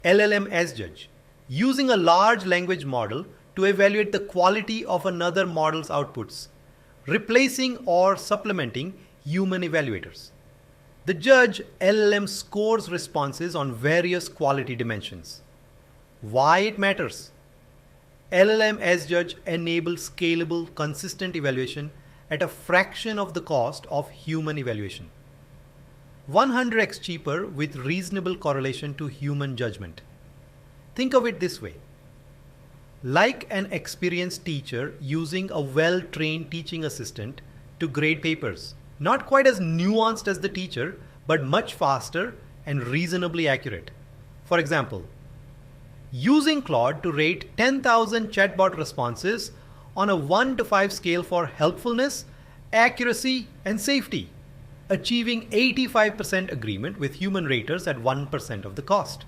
LLM-as-Judge, using a large language model to evaluate the quality of another model's outputs, replacing or supplementing human evaluators. The judge LLM scores responses on various quality dimensions. Why it matters? LLM-as-Judge enables scalable, consistent evaluation at a fraction of the cost of human evaluation. 100x cheaper with reasonable correlation to human judgment. Think of it this way. Like an experienced teacher using a well-trained teaching assistant to grade papers. Not quite as nuanced as the teacher, but much faster and reasonably accurate. For example, using Claude to rate 10,000 chatbot responses on a 1 to 5 scale for helpfulness, accuracy, and safety, achieving 85% agreement with human raters at 1% of the cost.